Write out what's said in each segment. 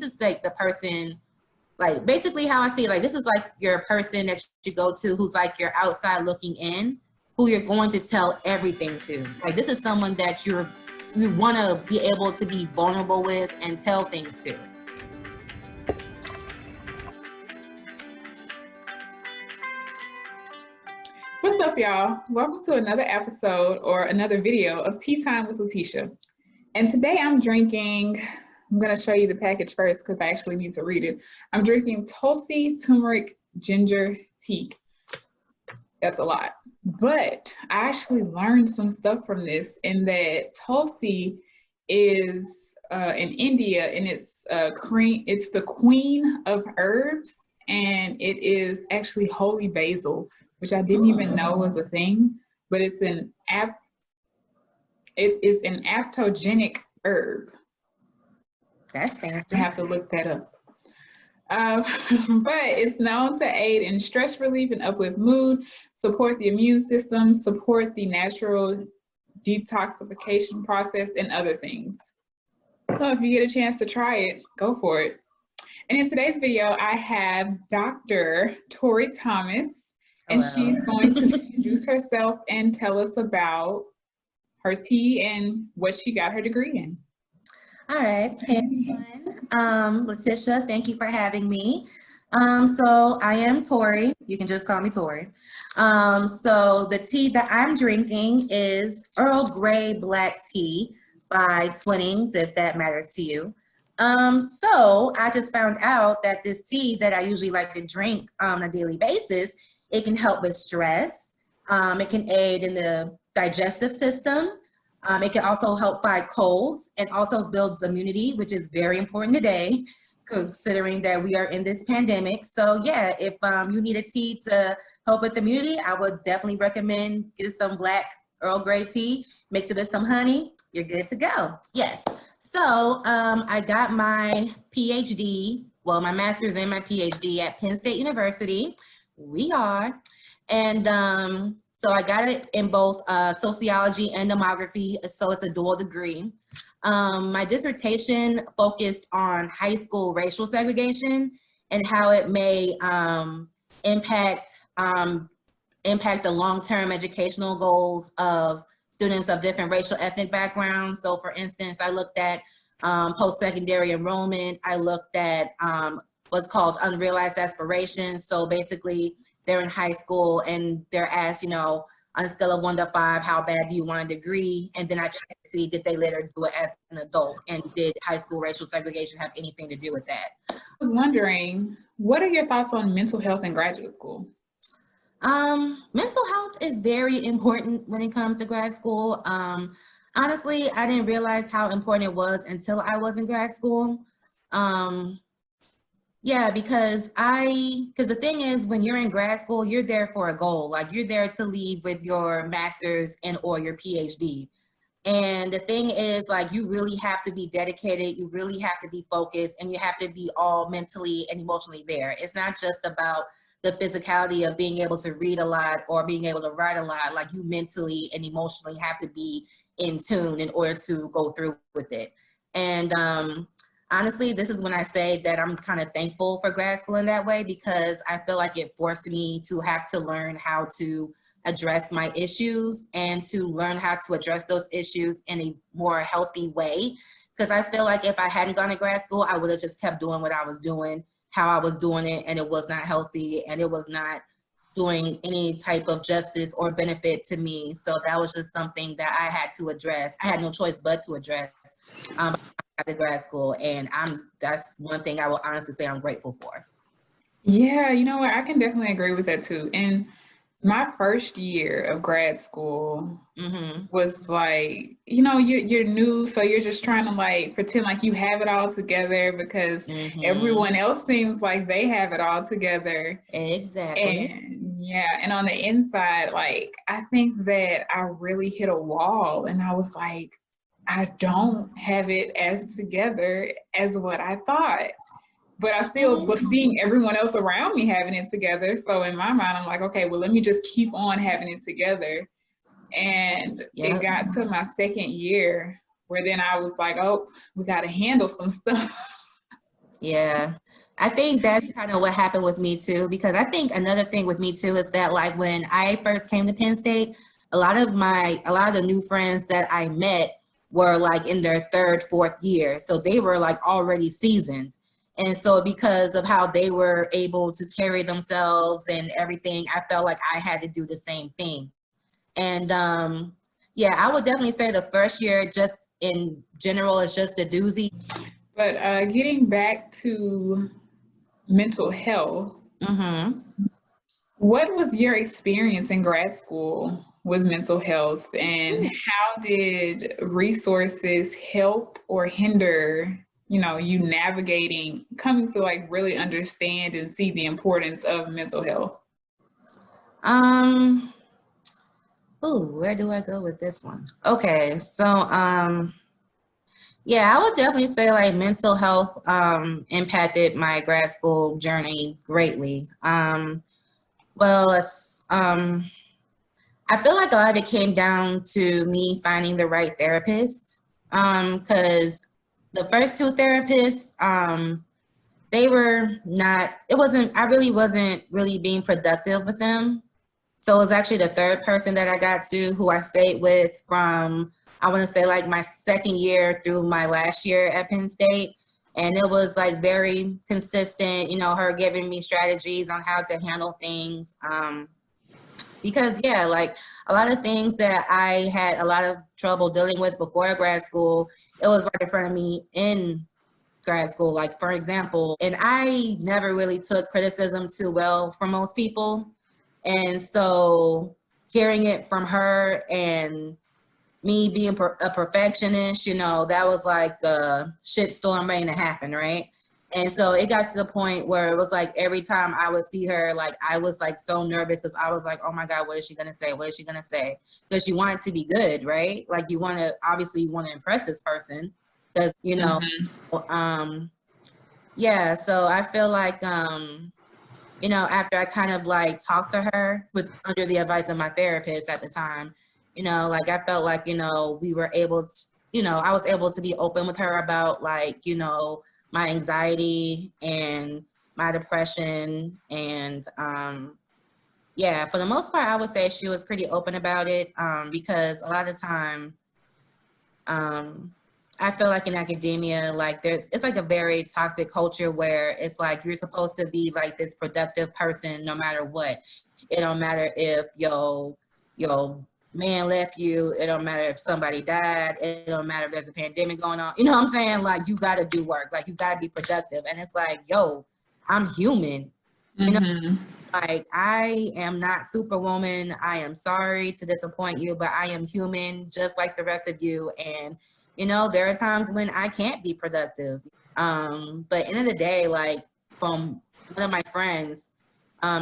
is like the person, like basically how I see it, like this is like your person that you go to who's like your outside looking in, who you're going to tell everything to. Like this is someone that you want to be able to be vulnerable with and tell things to. What's up, y'all? Welcome to another episode or another video of Tea Time with Letitia. And today I'm going to show you the package first because I actually need to read it. I'm drinking Tulsi Turmeric Ginger Tea. That's a lot. But I actually learned some stuff from this, in that Tulsi is in India, and it's the queen of herbs, and it is actually holy basil, which I didn't even know was a thing, but it is an aptogenic herb. That's fancy. I have to look that up. But it's known to aid in stress relief and uplift mood, support the immune system, support the natural detoxification process, and other things. So if you get a chance to try it, go for it. And in today's video, I have Dr. Tori Thomas, and she's going to introduce herself and tell us about her tea and what she got her degree in. All right, hey everyone. Letitia, thank you for having me. So I am Tori. You can just call me Tori. So the tea that I'm drinking is Earl Grey Black Tea by Twinings, if that matters to you. So I just found out that this tea that I usually like to drink on a daily basis, it can help with stress. It can aid in the digestive system. It can also help fight colds and also builds immunity, which is very important today, considering that we are in this pandemic. So yeah, if you need a tea to help with immunity, I would definitely recommend get some black Earl Grey tea, mix it with some honey, you're good to go. Yes. So I got my PhD, well, my master's and my PhD at Penn State University. We are. And so I got it in both sociology and demography, so it's a dual degree. My dissertation focused on high school racial segregation and how it may impact the long-term educational goals of students of different racial ethnic backgrounds. So for instance, I looked at post-secondary enrollment. I looked at what's called unrealized aspirations. So basically, they're in high school and they're asked, on a scale of 1 to 5, how bad do you want a degree? And then I try to see, did they later do it as an adult? And did high school racial segregation have anything to do with that? I was wondering, what are your thoughts on mental health in graduate school? Mental health is very important when it comes to grad school. Honestly, I didn't realize how important it was until I was in grad school. Yeah, because the thing is, when you're in grad school, you're there for a goal. Like you're there to leave with your master's and or your PhD. And the thing is, like, you really have to be dedicated. You really have to be focused, and you have to be all mentally and emotionally there. It's not just about the physicality of being able to read a lot or being able to write a lot. Like you mentally and emotionally have to be in tune in order to go through with it. And honestly, this is when I say that I'm kind of thankful for grad school in that way, because I feel like it forced me to have to learn how to address my issues and to learn how to address those issues in a more healthy way. Because I feel like if I hadn't gone to grad school, I would have just kept doing what I was doing, how I was doing it, and it was not healthy and it was not doing any type of justice or benefit to me. So that was just something that I had to address. I had no choice but to address at the grad school, and that's one thing I will honestly say I'm grateful for. Yeah, you know what? I can definitely agree with that too. And my first year of grad school was like, you're new, so you're just trying to like pretend like you have it all together because everyone else seems like they have it all together. Exactly. And yeah, and on the inside, like I think that I really hit a wall, and I was like, I don't have it as together as what I thought. But I still was seeing everyone else around me having it together. So in my mind, I'm like, okay, well, let me just keep on having it together. And it got to my second year where then I was like, oh, we got to handle some stuff. Yeah. I think that's kind of what happened with me too, because I think another thing with me too is that like when I first came to Penn State, a lot of the new friends that I met were like in their third, fourth year. So they were like already seasoned. And so because of how they were able to carry themselves and everything, I felt like I had to do the same thing. And yeah, I would definitely say the first year just in general is just a doozy. But getting back to mental health, Mm-hmm. what was your experience in grad school with mental health, and how did resources help or hinder, you navigating, coming to like really understand and see the importance of mental health? Um, where do I go with this one? Okay, so yeah, I would definitely say like mental health impacted my grad school journey greatly. Well, I feel like a lot of it came down to me finding the right therapist. Because the first two therapists, they were not, it wasn't, I really wasn't really being productive with them. So it was actually the third person that I got to who I stayed with from, I want to say like my second year through my last year at Penn State. And it was like very consistent, her giving me strategies on how to handle things. Because yeah, like a lot of things that I had a lot of trouble dealing with before grad school, it was right in front of me in grad school. Like for example, and I never really took criticism too well from most people. And so hearing it from her and me being a perfectionist, that was like a shitstorm waiting to happen, right? And so it got to the point where it was like every time I would see her, like I was like so nervous because I was like, oh my God, what is she gonna say? What is she gonna say? Because you want it to be good, right? Like you want to obviously you want to impress this person because yeah. So I feel like after I kind of like talked to her with under the advice of my therapist at the time, like I felt like, we were able to, I was able to be open with her about like, my anxiety and my depression. And yeah, for the most part, I would say she was pretty open about it because a lot of time, um, I feel like in academia, like it's like a very toxic culture where it's like you're supposed to be like this productive person no matter what. It don't matter if your man left you. It don't matter if somebody died. It don't matter if there's a pandemic going on. You know what I'm saying? Like you got to do work. Like you got to be productive. And it's like, yo, I'm human. Mm-hmm. Like I am not Superwoman. I am sorry to disappoint you, but I am human just like the rest of you. And there are times when I can't be productive. But end of the day, like from one of my friends,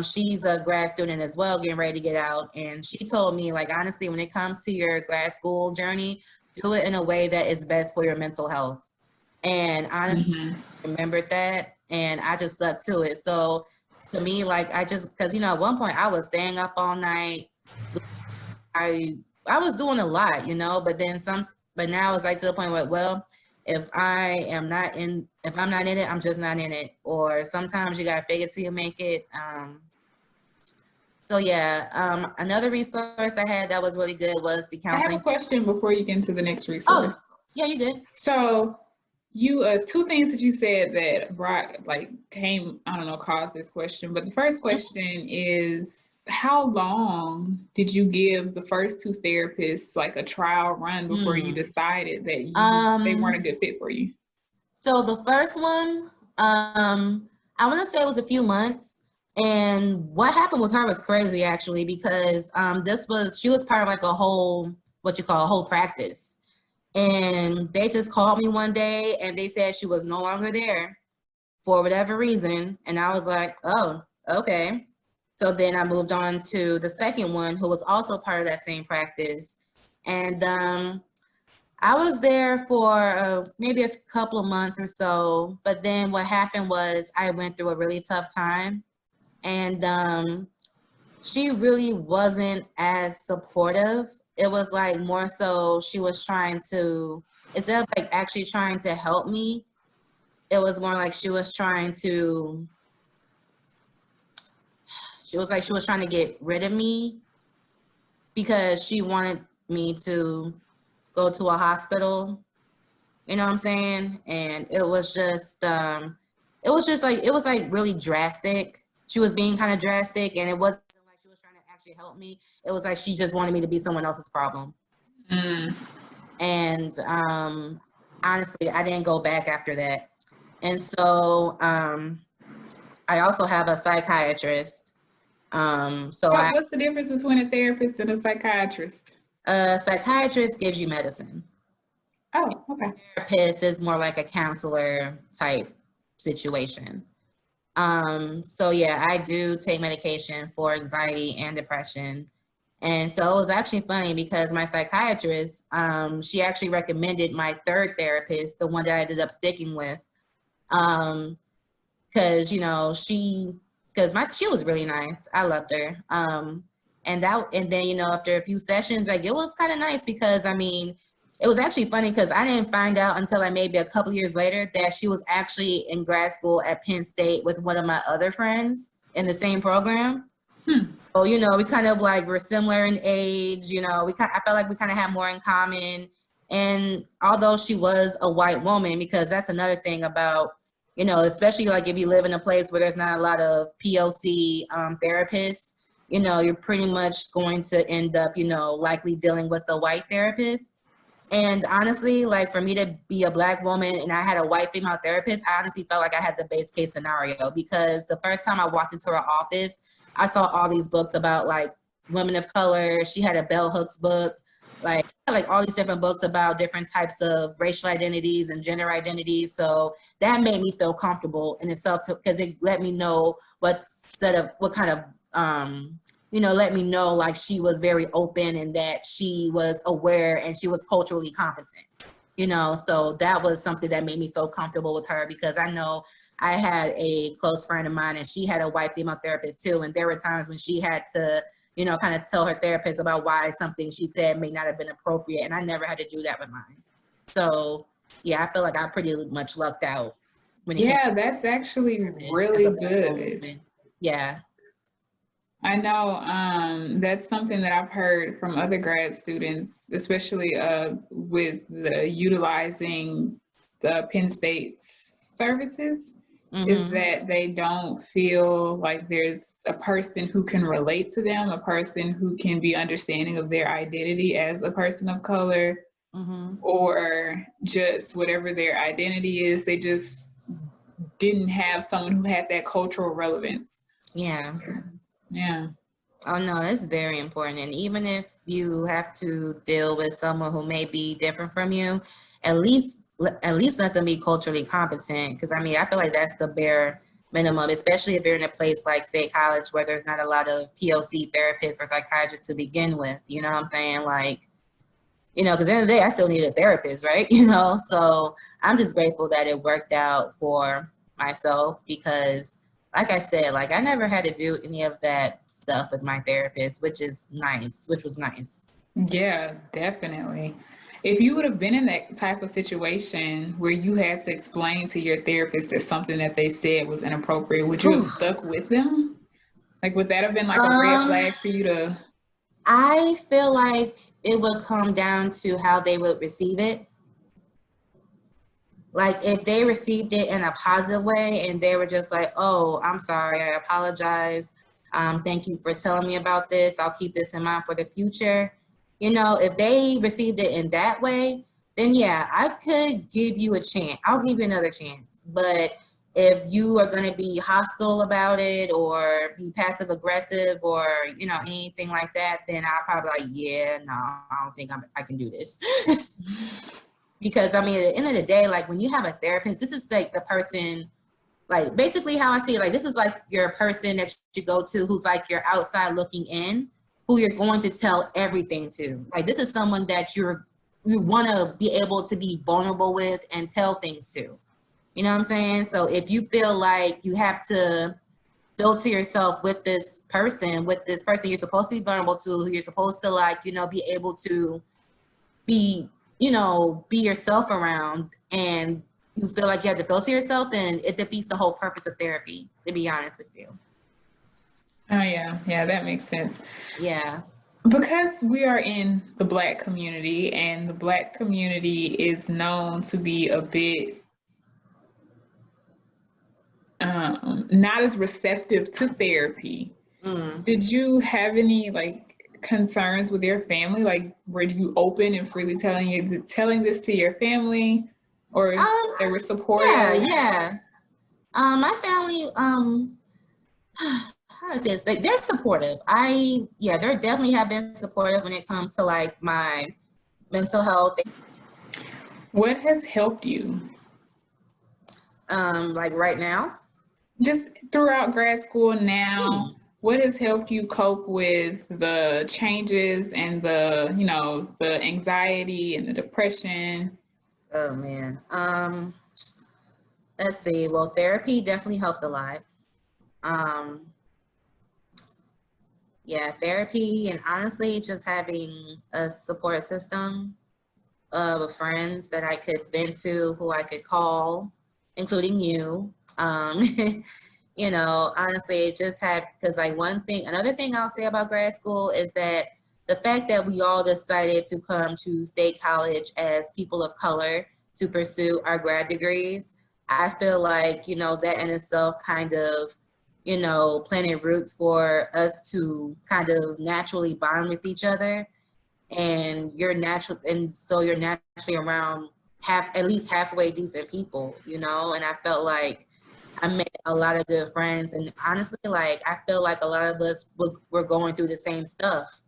she's a grad student as well, getting ready to get out. And she told me, like, honestly, when it comes to your grad school journey, do it in a way that is best for your mental health. And honestly, Mm-hmm. I remembered that and I just stuck to it. So to me, like I just because at one point I was staying up all night. I I was doing a lot, but then but now it's like to the point where, well, if I'm not in it, I'm just not in it. Or sometimes you gotta fake it till you make it. So yeah, another resource I had that was really good was the I have a counseling. question before you get into the next resource. Oh, yeah, you good. So you two things that you said that brought like came, I don't know, caused this question. But the first question is, how long did you give the first two therapists like a trial run before you Hmm. decided that they weren't a Um, good fit for you? so the first one, I want to say it was a few months. And what happened with her was crazy actually, because she was part of like a whole, what you call a whole practice. And they just called me one day and they said she was no longer there for whatever reason. And I was like, oh, okay. So then I moved on to the second one who was also part of that same practice. And I was there for maybe a couple of months or so. But then what happened was I went through a really tough time. And she really wasn't as supportive. It was like more so she was trying to, instead of like actually trying to help me, it was more like she was trying to get rid of me because she wanted me to go to a hospital. You know what I'm saying? And it was like really drastic. She was being kind of drastic, and it wasn't like she was trying to actually help me. It was like she just wanted me to be someone else's problem. And honestly, I didn't go back after that. And so I also have a psychiatrist. What's the difference between a therapist and a psychiatrist? A psychiatrist gives you medicine. Oh, okay. Therapist is more like a counselor type situation. So yeah, I do take medication for anxiety and depression. And so it was actually funny because my psychiatrist, she actually recommended my third therapist, the one that I ended up sticking with. Cause you know, she was really nice. I loved her. And then, you know, after a few sessions, like it was kind of nice because I mean, it was actually funny because I didn't find out until like maybe a couple years later that she was actually in grad school at Penn State with one of my other friends in the same program. So, you know, we kind of like were similar in age, you know, I felt like we kind of had more in common. And although she was a white woman, because that's another thing about, you know, especially like if you live in a place where there's not a lot of POC therapists, you know, you're pretty much going to end up, you know, likely dealing with a white therapist. And honestly, like for me to be a Black woman and I had a white female therapist, I honestly felt like I had the base case scenario because the first time I walked into her office, I saw all these books about like women of color. She had a bell hooks book, like all these different books about different types of racial identities and gender identities. So that made me feel comfortable in itself because it let me know let me know like she was very open and that she was aware and she was culturally competent, you know. So that was something that made me feel comfortable with her because I know I had a close friend of mine and she had a white female therapist too. And there were times when she had to, you know, kind of tell her therapist about why something she said may not have been appropriate. And I never had to do that with mine. So yeah, I feel like I pretty much lucked out. That's actually really good. Yeah. I know that's something that I've heard from other grad students, especially with the utilizing the Penn State's services, is that they don't feel like there's a person who can relate to them, a person who can be understanding of their identity as a person of color, or just whatever their identity is. They just didn't have someone who had that cultural relevance. Yeah. Yeah. Oh no, it's very important. And even if you have to deal with someone who may be different from you, at least let them be culturally competent. Because I mean, I feel like that's the bare minimum, especially if you're in a place like State College where there's not a lot of POC therapists or psychiatrists to begin with. You know what I'm saying? Like, you know, because at the end of the day, I still need a therapist, right? You know, so I'm just grateful that it worked out for myself because like I said, like I never had to do any of that stuff with my therapist, which was nice. Yeah, definitely. If you would have been in that type of situation where you had to explain to your therapist that something that they said was inappropriate, would you have stuck with them? Like, would that have been like a red flag for you to? I feel like it would come down to how they would receive it. Like if they received it in a positive way and they were just like, oh, I'm sorry, I apologize. Thank you for telling me about this. I'll keep this in mind for the future. You know, if they received it in that way, then yeah, I could give you a chance. I'll give you another chance. But if you are going to be hostile about it or be passive aggressive or, you know, anything like that, then I'll probably like, yeah, no, I don't think I can do this. Because I mean, at the end of the day, like when you have a therapist, this is like the person, like basically how I see it, like this is like your person that you go to who's like your outside looking in, who you're going to tell everything to. Like this is someone that you want to be able to be vulnerable with and tell things to. You know what I'm saying? So if you feel like you have to filter yourself with this person you're supposed to be vulnerable to, who you're supposed to like, you know, be able to be, you know, be yourself around and you feel like you have to filter yourself, then it defeats the whole purpose of therapy, to be honest with you. Oh yeah, yeah, that makes sense. Yeah. Because we are in the Black community, and the Black community is known to be a bit not as receptive to therapy. Did you have any concerns with your family? Like, were you open and freely telling this to your family, or they were supportive? Yeah. My family, how do I say this? They're supportive. They're definitely have been supportive when it comes to like my mental health. What has helped you? Like right now? Just throughout grad school now, what has helped you cope with the changes and the anxiety and the depression? Oh man. Let's see. Well, therapy definitely helped a lot. Therapy, and honestly, just having a support system of friends that I could vent to, who I could call, including you. Honestly, it just had, because another thing I'll say about grad school is that the fact that we all decided to come to State College as people of color to pursue our grad degrees, I feel like, that in itself kind of, planted roots for us to kind of naturally bond with each other. And so you're naturally around at least halfway decent people, and I felt like I made a lot of good friends, and honestly, like I feel like a lot of us were going through the same stuff.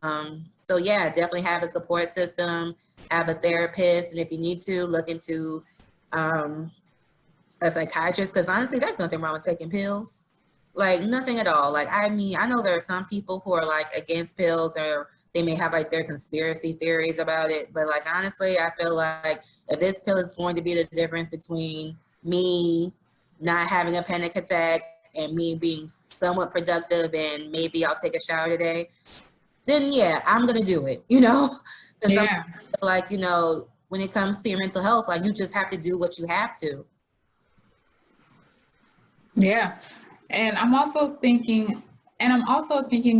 Definitely have a support system, have a therapist, and if you need to, look into a psychiatrist, because honestly, there's nothing wrong with taking pills. Like nothing at all. Like, I mean, I know there are some people who are like against pills, or they may have like their conspiracy theories about it. But like, honestly, I feel like if this pill is going to be the difference between me not having a panic attack and me being somewhat productive and maybe I'll take a shower today, then yeah, I'm going to do it, Yeah. Like, when it comes to your mental health, like you just have to do what you have to. Yeah. And I'm also thinking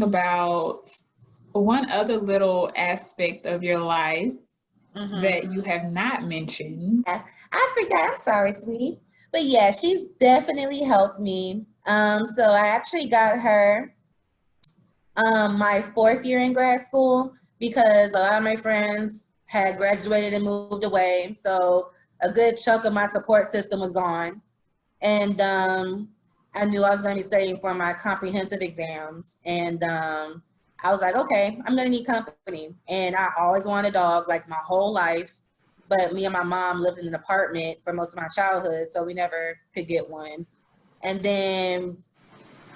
about one other little aspect of your life that you have not mentioned. Yeah, I forgot. I'm sorry, sweetie. But yeah, she's definitely helped me. So I actually got her my 4th year in grad school because a lot of my friends had graduated and moved away. So a good chunk of my support system was gone. And I knew I was going to be studying for my comprehensive exams. And I was like, okay, I'm going to need company. And I always wanted a dog, like my whole life. But me and my mom lived in an apartment for most of my childhood, so we never could get one. And then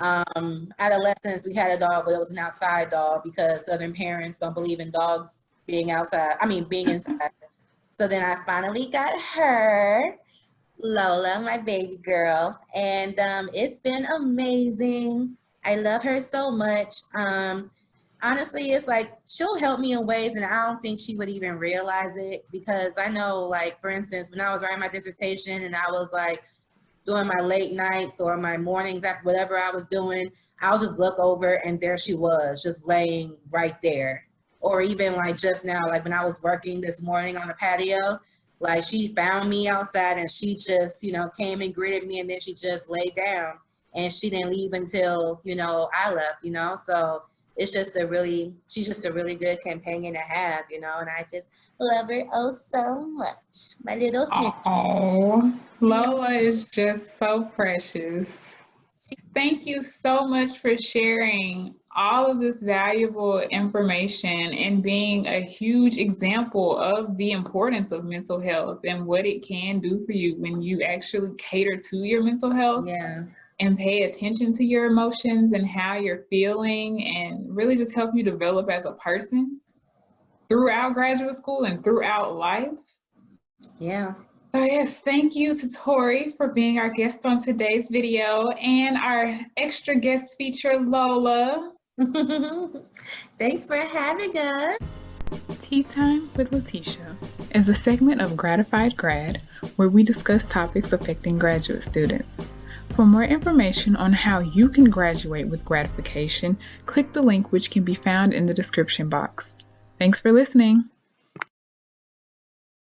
adolescence, we had a dog, but it was an outside dog because Southern parents don't believe in dogs being being inside. So then I finally got her, Lola, my baby girl, and it's been amazing. I love her so much. Honestly, it's like she'll help me in ways, and I don't think she would even realize it, because I know, like, for instance, when I was writing my dissertation and I was like doing my late nights or my mornings after whatever I was doing, I'll just look over and there she was, just laying right there. Or even like just now, like when I was working this morning on the patio, like she found me outside and she just, came and greeted me, and then she just laid down and she didn't leave until, I left, so she's just a really good companion to have, and I just love her oh so much. My little snip. Oh, Lola is just so precious. Thank you so much for sharing all of this valuable information and being a huge example of the importance of mental health and what it can do for you when you actually cater to your mental health. Yeah. And pay attention to your emotions and how you're feeling, and really just help you develop as a person throughout graduate school and throughout life. Yeah. So yes, thank you to Tori for being our guest on today's video, and our extra guest feature, Lola. Thanks for having us. Tea Time with Letitia is a segment of Gratified Grad where we discuss topics affecting graduate students. For more information on how you can graduate with gratification, click the link which can be found in the description box. Thanks for listening.